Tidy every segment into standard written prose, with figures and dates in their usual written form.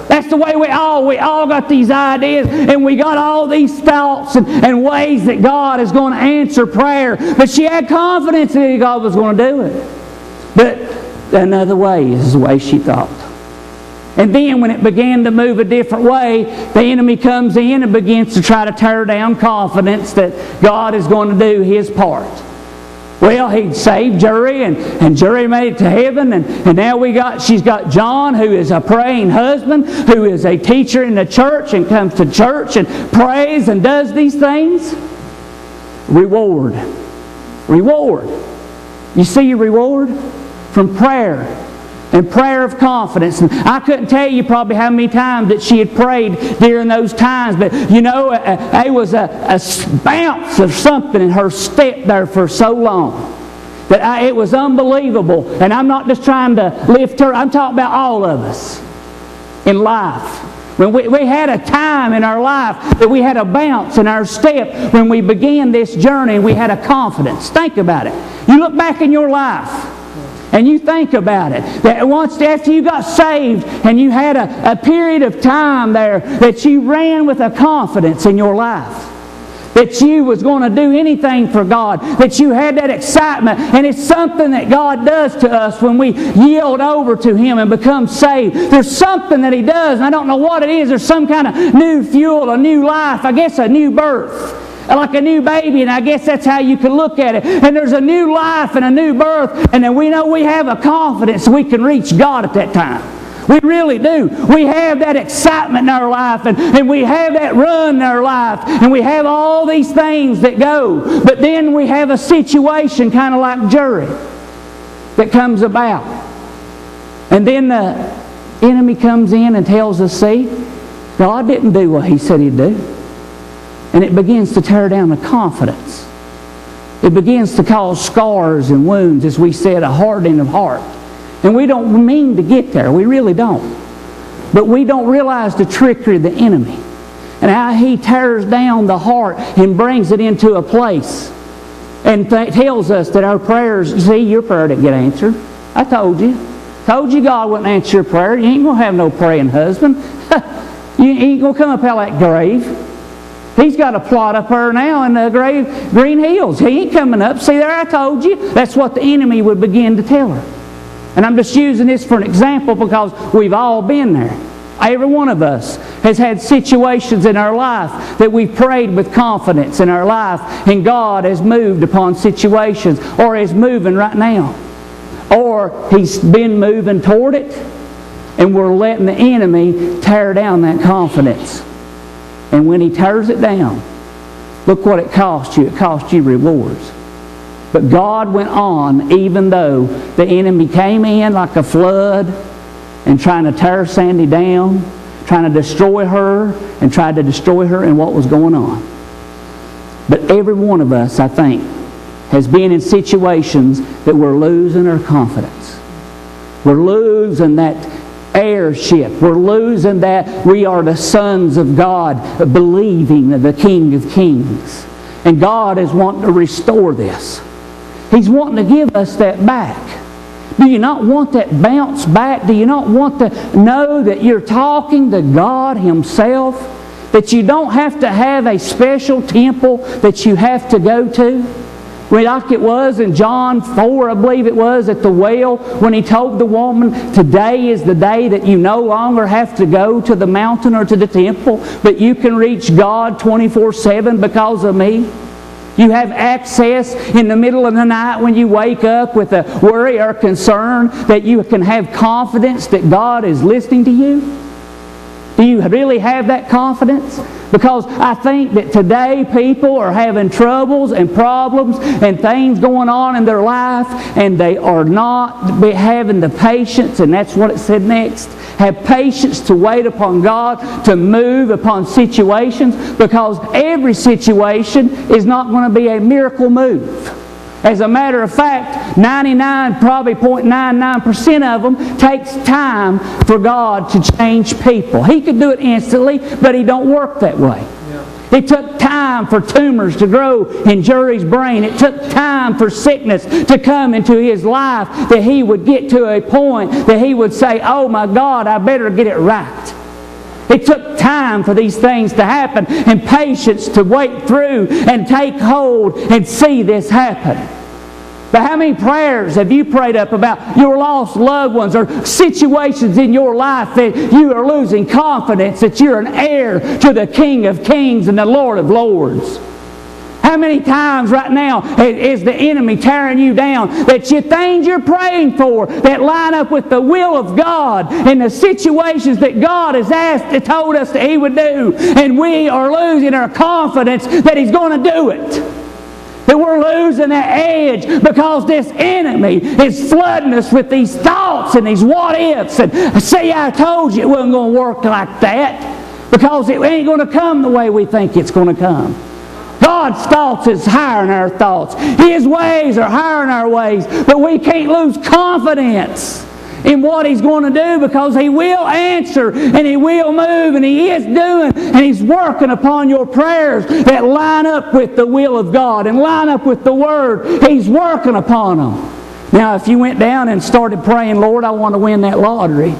That's the way we all got these ideas, and we got all these thoughts and ways that God is going to answer prayer. But she had confidence that God was going to do it. But another way is the way she thought. And then when it began to move a different way, the enemy comes in and begins to try to tear down confidence that God is going to do His part. Well, He'd saved Jerry, and Jerry made it to heaven, and now she's got John, who is a praying husband, who is a teacher in the church, and comes to church and prays and does these things. Reward. Reward. You see your reward? From prayer. And prayer of confidence. And I couldn't tell you probably how many times that she had prayed during those times, but you know, it was a bounce of something in her step there for so long that it was unbelievable. And I'm not just trying to lift her, I'm talking about all of us in life. When we had a time in our life that we had a bounce in our step when we began this journey, and we had a confidence. Think about it. You look back in your life and you think about it, that once after you got saved and you had a period of time there that you ran with a confidence in your life, that you was going to do anything for God, that you had that excitement. And it's something that God does to us when we yield over to Him and become saved. There's something that He does, and I don't know what it is. There's some kind of new fuel, a new life, I guess a new birth. Like a new baby, and I guess that's how you can look at it. And there's a new life and a new birth, and then we know we have a confidence we can reach God at that time. We really do. We have that excitement in our life, and we have that run in our life, and we have all these things that go. But then we have a situation kind of like Jerry that comes about. And then the enemy comes in and tells us, see, God didn't do what He said He'd do. And it begins to tear down the confidence. It begins to cause scars and wounds, as we said, a hardening of heart. And we don't mean to get there. We really don't. But we don't realize the trickery of the enemy and how he tears down the heart and brings it into a place and tells us that our prayers, see, your prayer didn't get answered. I told you. Told you God wouldn't answer your prayer. You ain't going to have no praying husband. You ain't going to come up out of that grave. He's got a plot up there now in the Green Hills. He ain't coming up. See there, I told you. That's what the enemy would begin to tell her. And I'm just using this for an example because we've all been there. Every one of us has had situations in our life that we've prayed with confidence in our life, and God has moved upon situations, or is moving right now. Or He's been moving toward it, and we're letting the enemy tear down that confidence. And when he tears it down, look what it cost you. It cost you rewards. But God went on, even though the enemy came in like a flood and trying to tear Sandy down, trying to destroy her, and tried to destroy her and what was going on. But every one of us, I think, has been in situations that we're losing our confidence. We're losing that heirship. We're losing that we are the sons of God, believing in the King of Kings. And God is wanting to restore this. He's wanting to give us that back. Do you not want that bounce back? Do you not want to know that you're talking to God Himself? That you don't have to have a special temple that you have to go to? Like it was in John 4, I believe it was, at the well, when He told the woman, today is the day that you no longer have to go to the mountain or to the temple, but you can reach God 24/7 because of me. You have access in the middle of the night when you wake up with a worry or concern, that you can have confidence that God is listening to you. Do you really have that confidence? Because I think that today people are having troubles and problems and things going on in their life, and they are not having the patience, and that's what it said next. Have patience to wait upon God to move upon situations, because every situation is not going to be a miracle move. As a matter of fact, 99, probably 0.99% of them takes time for God to change people. He could do it instantly, but He don't work that way. Yeah. It took time for tumors to grow in Jerry's brain. It took time for sickness to come into his life, that he would get to a point that he would say, oh my God, I better get it right. It took time for these things to happen and patience to wait through and take hold and see this happen. But how many prayers have you prayed up about your lost loved ones or situations in your life that you are losing confidence that you're an heir to the King of Kings and the Lord of Lords? How many times right now is the enemy tearing you down that you things you're praying for that line up with the will of God and the situations that God has told us that He would do, and we are losing our confidence that He's going to do it? That we're losing that edge because this enemy is flooding us with these thoughts and these what-ifs. And see, I told you it wasn't going to work like that, because it ain't going to come the way we think it's going to come. God's thoughts is higher than our thoughts. His ways are higher than our ways. But we can't lose confidence in what He's going to do, because He will answer and He will move, and He is doing, and He's working upon your prayers that line up with the will of God and line up with the Word. He's working upon them. Now, if you went down and started praying, Lord, I want to win that lottery,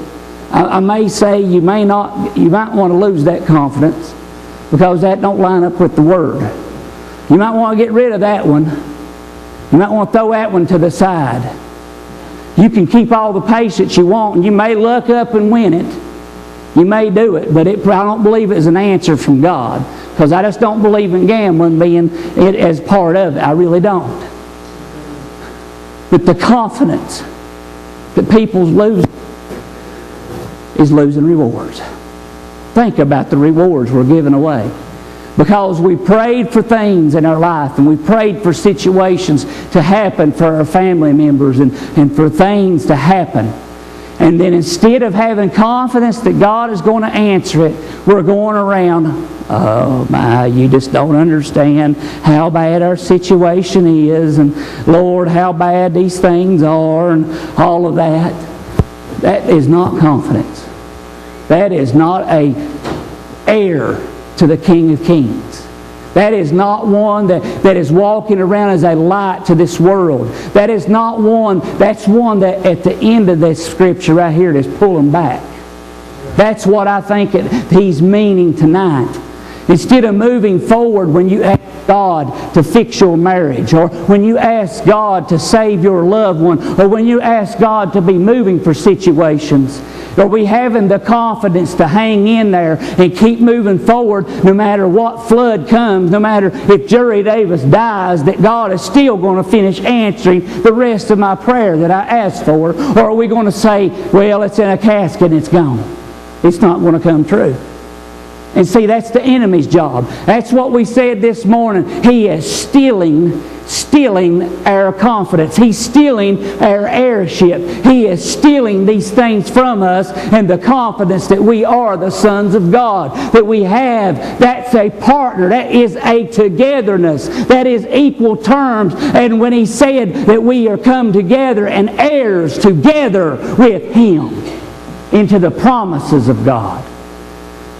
I may say you might want to lose that confidence, because that don't line up with the Word. You might want to get rid of that one. You might want to throw that one to the side. You can keep all the patience you want, and you may look up and win it. You may do it, but I don't believe it's an answer from God, because I just don't believe in gambling being it as part of it. I really don't. But the confidence that people's losing is losing rewards. Think about the rewards we're giving away. Because we prayed for things in our life, and we prayed for situations to happen for our family members and for things to happen. And then instead of having confidence that God is going to answer it, we're going around, oh my, you just don't understand how bad our situation is, and Lord, how bad these things are, and all of that. That is not confidence. That is not an heir to the King of Kings. That is not one that is walking around as a light to this world. That is not one, that's one that at the end of this scripture right here is pulling back. That's what I think he's meaning tonight. Instead of moving forward when you ask God to fix your marriage, or when you ask God to save your loved one, or when you ask God to be moving for situations, are we having the confidence to hang in there and keep moving forward no matter what flood comes, no matter if Jerry Davis dies, that God is still going to finish answering the rest of my prayer that I asked for? Or are we going to say, well, it's in a casket and it's gone? It's not going to come true. And see, that's the enemy's job. That's what we said this morning. He is stealing our confidence. He's stealing our heirship. He is stealing these things from us, and the confidence that we are the sons of God, that we have. That's a partner. That is a togetherness. That is equal terms. And when He said that we are come together and heirs together with Him into the promises of God.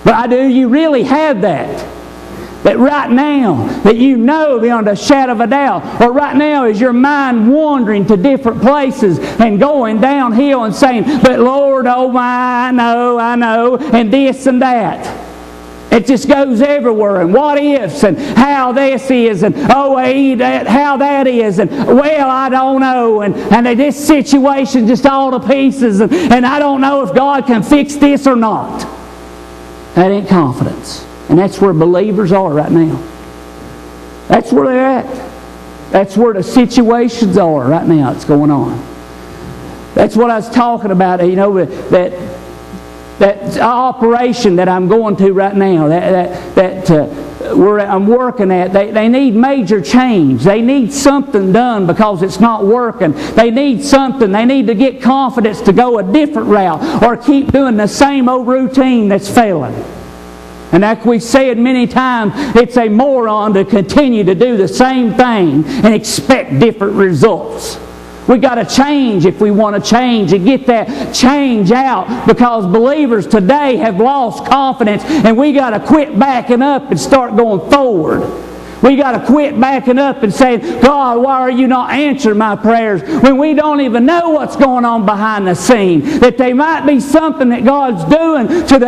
But do you really have that? That right now, that you know beyond a shadow of a doubt, or right now is your mind wandering to different places and going downhill and saying, but Lord, oh my, I know, and this and that. It just goes everywhere, and what ifs, and how this is, and oh, how that is, and well, I don't know, and this situation just all to pieces, and I don't know if God can fix this or not. That ain't confidence. And that's where believers are right now. That's where they're at. That's where the situations are right now. It's going on. That's what I was talking about, you know, that operation that I'm going to right now, I'm working at, they need major change. They need something done because it's not working. They need something. They need to get confidence to go a different route or keep doing the same old routine that's failing. And like we've said many times, it's a moron to continue to do the same thing and expect different results. We've got to change if we want to change and get that change out, because believers today have lost confidence, and we got to quit backing up and start going forward. We got to quit backing up and saying, God, why are you not answering my prayers, when we don't even know what's going on behind the scene? That there might be something that God's doing to the